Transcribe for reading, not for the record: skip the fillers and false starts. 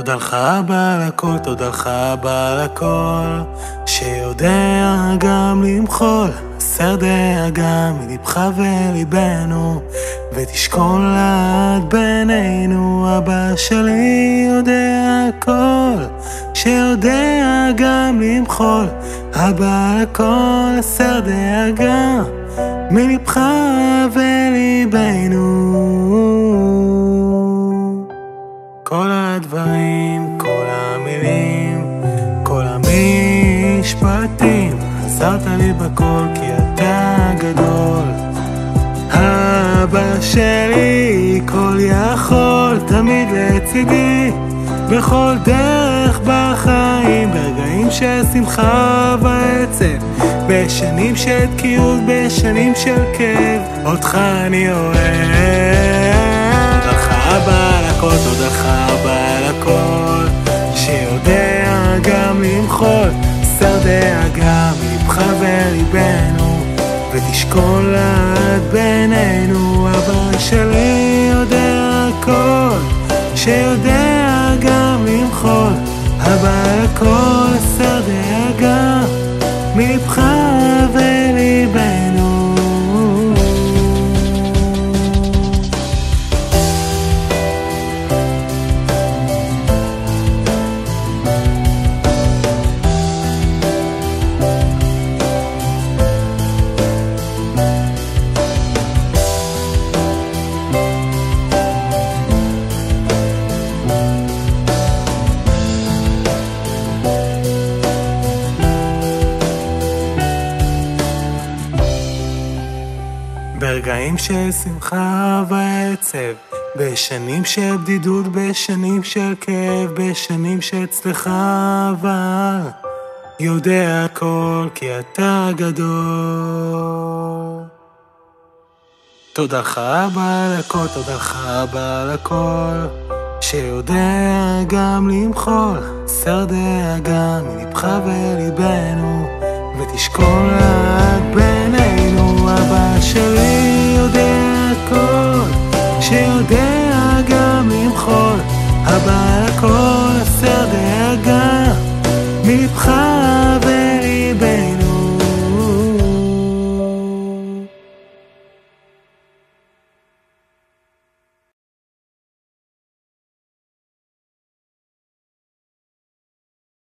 תודה לך אבא על הכל, תודה לך אבא על הכל, שיודע גם למחול, הסר דאגה מלבך וליבנו, ותשכון לעד בינינו. אבא שלי יודע הכל, שיודע גם למחול, אבא על הכל, הסר דאגה מלבך וליבנו. כל הדברים, כל המילים, כל המשפטים, עזרת לי בכל כי אתה גדול. אבא שלי כל יכול, תמיד לצידי, בכל דרך בחיים, ברגעים של שמחה ועצב, בשנים של תקיעות, בשנים של כאב, אותך אני אוהב. תודה לך אבא על הכל, תודה לך אבא על הכל, שיודע גם למחול, הסר דאגה מלבך וליבנו, ותשכון לעד בינינו. אבא שלי יודע הכל, שיודע גם למחול, אבא על הכל, הסר דאגה מלבך וליבנו. ברגעים של שמחה ועצב, בשנים של בדידות, בשנים של כאב, בשנים שאצלך אבל יודע הכל כי אתה גדול. תודה לך אבא על הכל, תודה לך אבא על הכל, שיודע גם למחול, הסר דאגה מלבך וליבנו, ותשכון לעד בינינו. אבא שלי יודע הכל, שיודע גם למחול, אבא על הכל, הסר דאגה מלבך